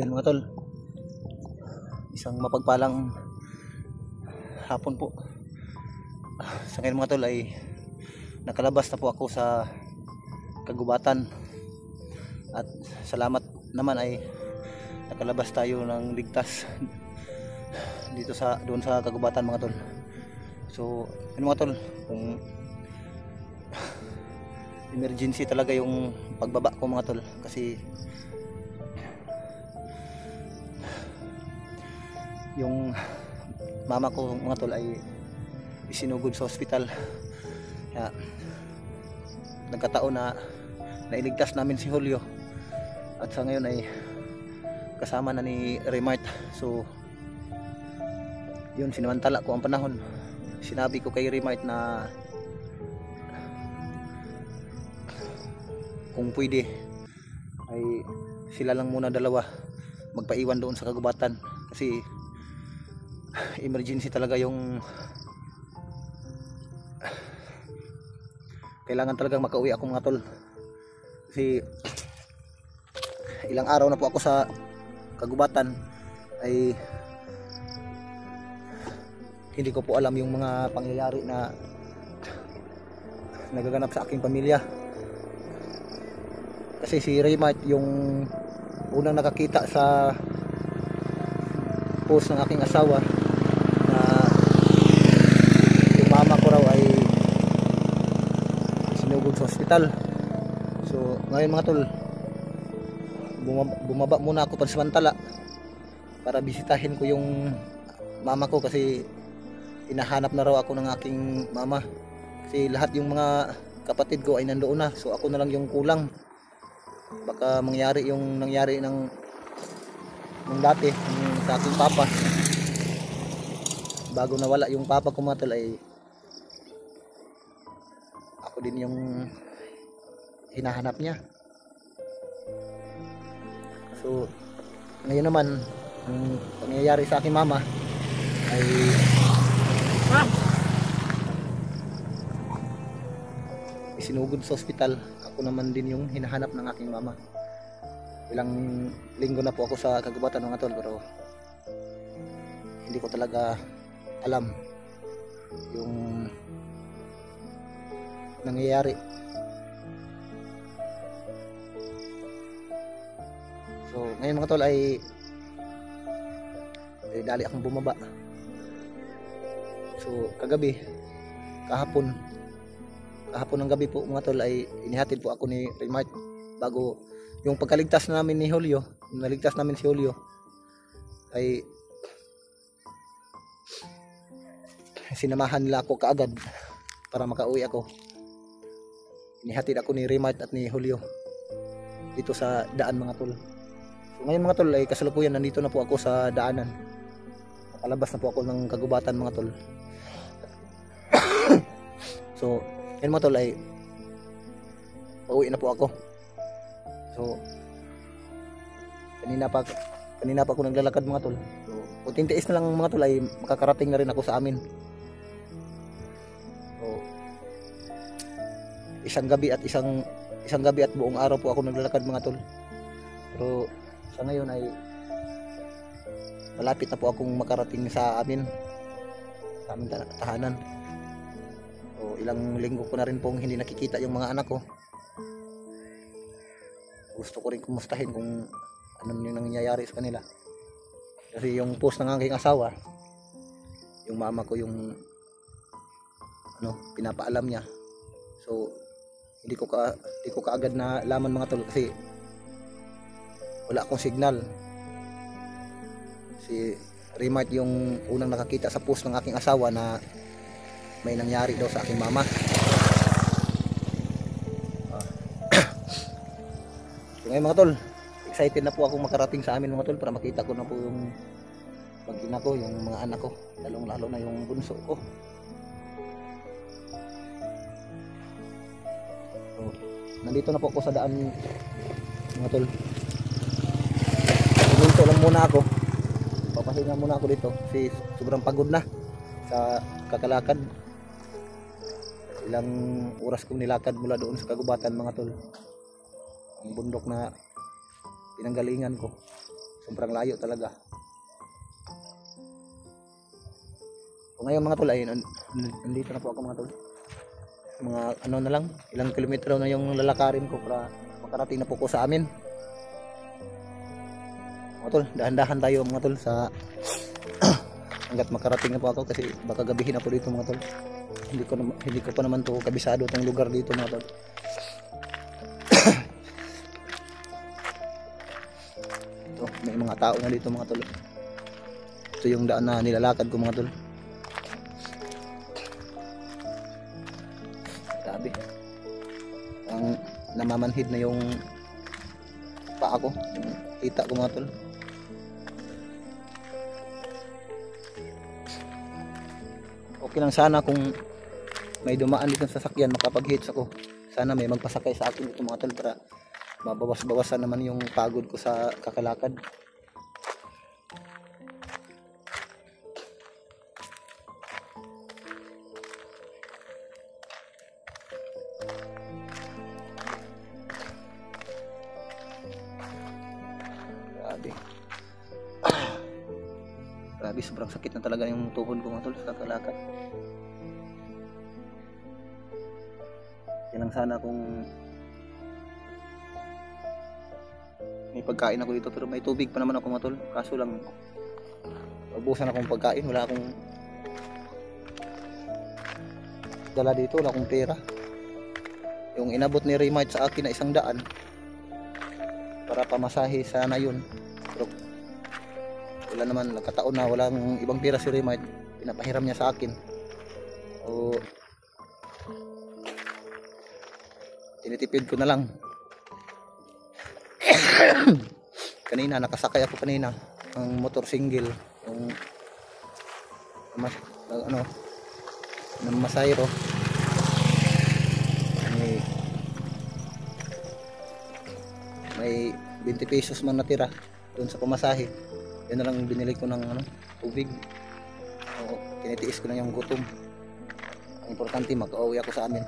Yan mga tol, isang mapagpalang hapon po. Sa ngayon mga tol ay nakalabas na po ako sa kagubatan, at salamat naman ay nakalabas tayo ng ligtas dito doon sa kagubatan mga tol. So yun mga tol, kung emergency talaga yung pagbaba ko mga tol, kasi yung mama ko mga tol ay isinugod sa ospital. Kaya nagkataon na nailigtas namin si Julio, at sa ngayon ay kasama na ni Remart. So yun, sinamantala ko ang panahon. Sinabi ko kay Remart na kung pwede ay sila lang muna dalawa magpaiwan doon sa kagubatan, kasi emergency talaga yung kailangan talagang makauwi ako mga tol, kasi ilang araw na po ako sa kagubatan ay hindi ko po alam yung mga pangyayari na nagaganap sa aking pamilya. Kasi si Raymart yung unang nakakita sa post ng aking asawa na yung mama ko raw ay sinugod sa ospital. So ngayon mga tol, bumaba muna ako pansamantala para bisitahin ko yung mama ko, kasi hinahanap na raw ako ng aking mama, kasi lahat yung mga kapatid ko ay nandoon na. So ako na lang yung kulang. Baka mangyari yung nangyari ng dati sa aking papa. Bago nawala yung papa ko mga tol ay ako din yung hinahanap niya. So ngayon naman ang pangyayari sa aking mama ay isinugod sa ospital. Ako naman din yung hinahanap ng aking mama. Ilang linggo na po ako sa kagubatan mga tol, pero hindi ko talaga alam yung nangyayari. So ngayon mga tol ay dali akong bumaba. So kahapon ng gabi po mga tol ay inihatid po ako ni Raymart. Bago yung pagkaligtas namin ni Julio, naligtas namin si Julio, ay sinamahan nila ako kaagad para makauwi ako. Inihatid ako ni Raymart at ni Julio dito sa daan mga tol. So ngayon mga tol ay kasalukuyan nandito na po ako sa daanan. Nakalabas na po ako ng kagubatan mga tol. So yan mga tol ay pauwi na po ako. So kanina pa ako naglalakad mga tol. So kunting tiis na lang mga tol ay makakarating na rin ako sa amin. So isang gabi at buong araw po ako naglalakad mga tol. Pero sa ngayon ay malapit na po akong makarating sa aming tahanan. So ilang linggo ko na rin pong hindi nakikita yung mga anak ko. Gusto ko rin kumustahin kung ano yung nangyayari sa kanila, kasi yung post ng aking asawa, yung mama ko yung pinapaalam niya. So hindi ko kaagad na laman mga tol, kasi wala akong signal. Si Remart yung unang nakakita sa post ng aking asawa na may nangyari daw sa aking mama. So ngayon mga tol, excited na po ako makarating sa amin mga tol, para makita ko na po yung pag-ina ko, yung mga anak ko, lalong lalo na yung bunso ko. So nandito na po ako sa daan mga tol. Pumunto lang muna ako, papahinga muna ako dito kasi sobrang pagod na sa kakalakad. Ilang oras kong nilakad mula doon sa kagubatan mga tol, ang bundok na pinanggalingan ko. So sobrang layo talaga. So ngayon mga tol ay nandito na po ako mga tol. Mga ano na lang, ilang kilometro na yung lalakarin ko para makarating na po ko sa amin. Mga tol, dahan-dahan tayo mga tol sa hanggat makarating na po ako kasi baka gabihin na po dito mga tol. Hindi ko pa naman to kabisado tong lugar dito mga tol. Ito, may mga tao na dito mga tol. Ito yung daan na nilalakad ko mga tol. Grabe. Ang namamanhid na yung paa ko, yung kita ko mga tol. Okay lang sana kung may dumaan dito sa sasakyan makapag-hits ako. Sana may magpasakay sa akin dito mga tol para mabawas-bawasan naman yung pagod ko sa kakalakad. Grabe. Grabe, sobrang sakit na talaga yung tuhod ko mga tol sa kakalakad. Yan lang sana kung may pagkain ako dito, pero may tubig pa naman ako mga tol. Kaso lang ubusan akong pagkain, wala akong dala dito, wala akong pera. Yung inabot ni Raymart sa akin na 100 para pamasahe sana yun, pero wala naman, nagkataon na walang ibang pera si Raymart, pinapahiram niya sa akin. O tinitipid ko na lang. Kanina nakasakay ako kanina ng motor single, yung ano ng Masayro. May 20 pesos man natira doon sa pamasahe. Yun na lang binili ko ng tubig. O, tinitiis ko na yung gutom. Ang importante makauwi ako sa amin.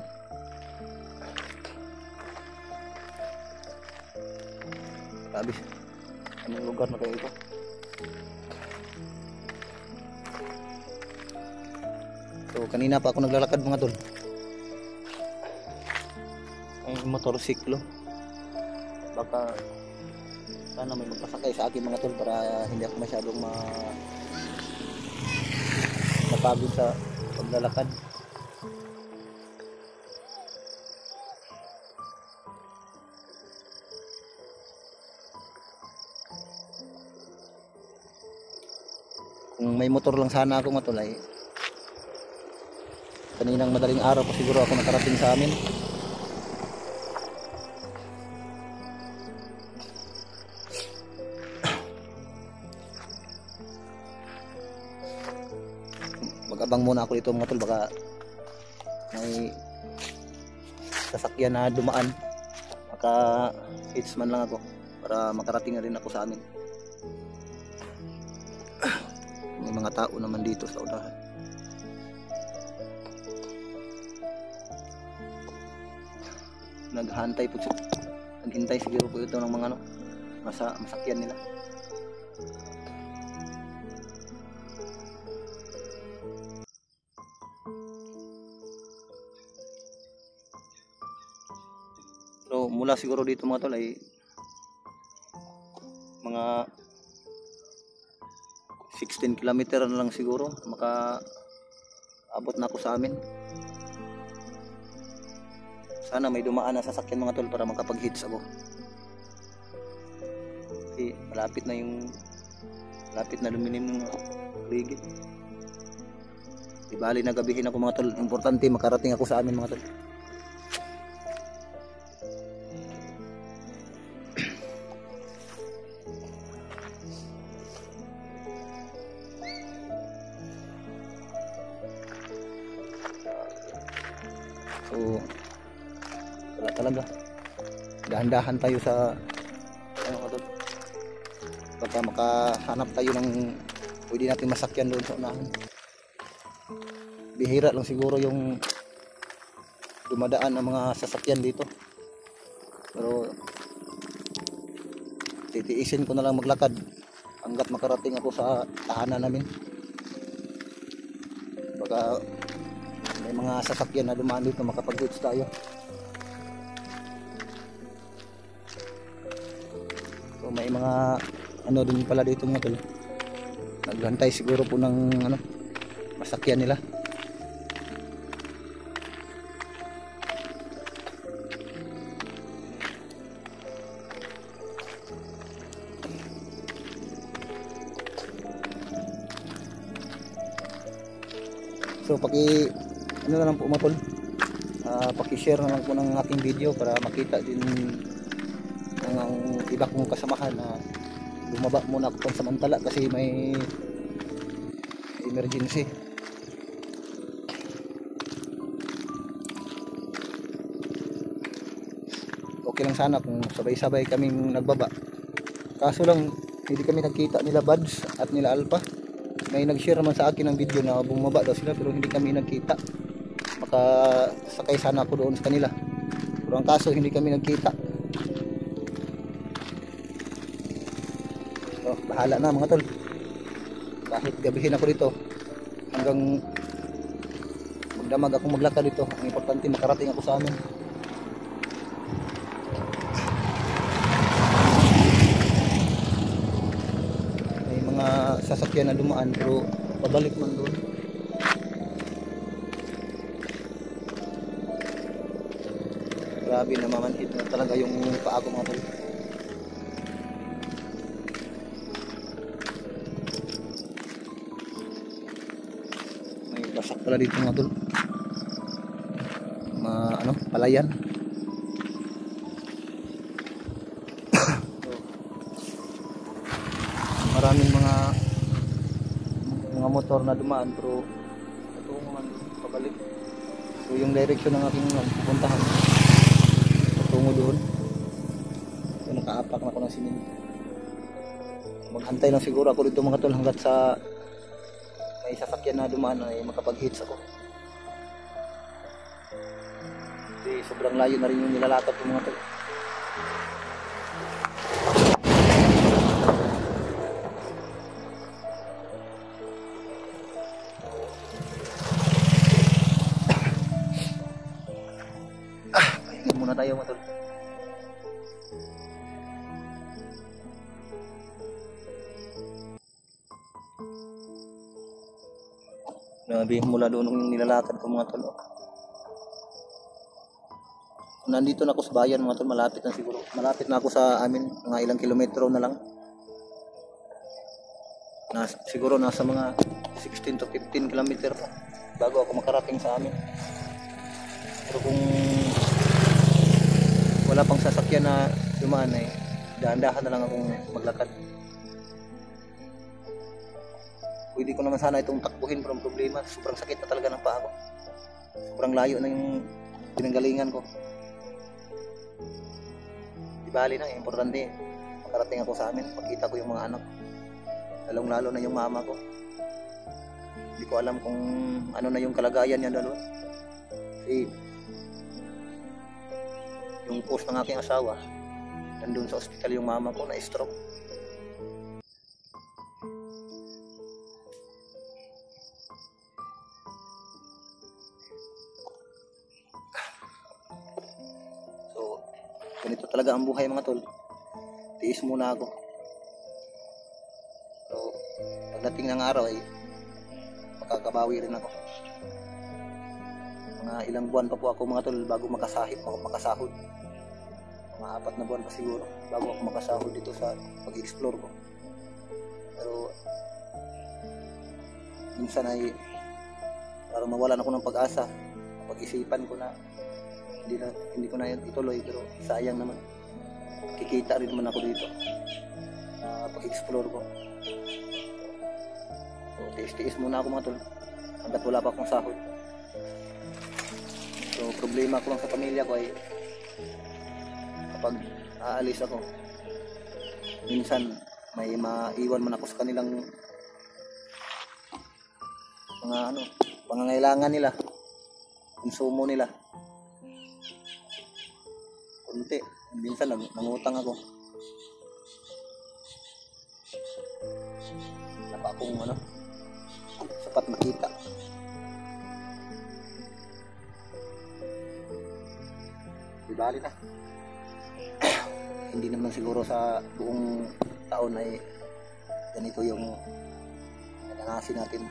Grabe, anong lugar na kayo ito? So kanina pa ako naglalakad mga tol. Ay motorsiklo. Baka sana may magpasakay sa akin mga tol para hindi ako masyadong mapagod sa paglalakad. Kung may motor lang sana ako mga tol ay kaninang madaling araw pa siguro ako nakarating sa amin. Mag-abang muna ako dito mga tol, baka may sasakyan na dumaan, maka hits man lang ako para makarating na rin ako sa amin. May mga tao naman dito sa unahan. Naghantay po, naghintay siguro po ito ng mga masakyan nila. So mula siguro dito mga tol ay mga 16 kilometer na lang siguro maka-abot na ako sa amin. Sana may dumaan na sasakyan mga tol para makapag-hits ako. Kasi malapit na luminim ng ligid. Di bali na gabihin ako mga tol. Importante makarating ako sa amin mga tol. So wala talaga, dahan-dahan tayo sa baka makahanap tayo ng pwede natin masakyan doon sa unahan. Bihira lang siguro yung dumadaan ng mga sasakyan dito, pero titiisin ko na lang maglakad hanggat makarating ako sa tahanan namin. Baka may mga sasakyan na dumaan dito, makapag-goods tayo. So may mga ano din pala dito mga tol, naghantay siguro po ng ano, masakyan nila. So ano na lang po mga tol, paki-share na lang po ng aking video para makita din ng iba kong kasamahan na bumaba muna ako pansamantala kasi may emergency. Okay lang sana kung sabay-sabay kaming nagbaba, kaso lang hindi kami nagkita nila Buds at nila Alpha. May nag-share naman sa akin ng video na bumaba daw sila pero hindi kami nagkita. Makasakay sana ako doon sa kanila, pero ang kaso hindi kami nagkita. So, bahala na mga tol, kahit gabihin ako dito hanggang magdamag akong maglakad dito, ang importante makarating ako sa amin. Sasakyan na dumaan pero pabalik man doon. Grabe, namamanhid na talaga yung paa ko mga tol. May basak pala dito mga tol, ano, palayan. Maraming mga motor na dumaan pero ito man pabalik. So yung direction ng aking pupuntahan patungo doon. So nakaapak na ako ng simento. Maghantay lang siguro ako dito mga tol hanggat sa may sasakyan na dumaan ay makapag-hits ako. Kasi sobrang layo na rin yung nilalakad ko mga tol. Muna tayo mga tol. Grabe, mula doon nung nilalakad ko mga tol. Nandito na ako sa bayan mga tol, malapit na siguro. Malapit na ako sa amin, mga ilang kilometro na lang. Siguro nasa mga 16 to 15 kilometer bago ako makarating sa amin. Pero kung wala pang sasakyan na dumaan ay dahan-dahan na lang akong maglakad. Pwede ko naman sana itong takbuhin pero ang problema, sobrang sakit na talaga ng paa ko. Sobrang layo na yung pinanggalingan ko. Di bali na, importante makarating ako sa amin, makita ko yung mga anak, lalong lalo na yung mama ko. Hindi ko alam kung ano na yung kalagayan niya dalawa. Kasi yung post ng aking asawa, nandun sa ospital yung mama ko na stroke. So ganito talaga ang buhay mga tol, tiis muna ako. So pagdating ng araw ay makakabawi rin ako. Mga ilang buwan pa po ako mga tol bago makasahod. Mga 4 na buwan pa siguro bago ako makasahod dito sa pag-explore ko. Pero minsan ay parang mawalan ako ng pag-asa. Pag-isipan ko na hindi ko na ituloy, pero sayang naman. Kikita rin naman ako dito pag-explore ko. So tiis-tiis muna ako mga tol hanggat wala pa akong sahod. So problema ko lang sa pamilya ko ay kapag aalis ako, minsan may maiwan man ako sa kanilang mga pangangailangan nila, konsumo nila. Kunti, minsan nangutang ako. Wala pa akong ano, sapat makita. Di bali na. Hindi naman siguro sa buong taon ay ganito yung nananasin natin.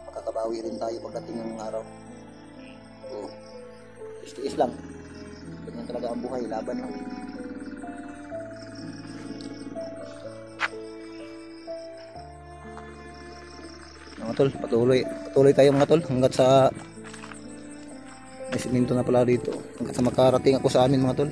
Makakabawi rin tayo pagdating ng araw. So, tiis lang. Ganyan talaga ang buhay, laban lang. Mga tol, patuloy tayo mga tol hanggat sa may siminto na pala dito, hanggat sa makarating ako sa amin mga tol.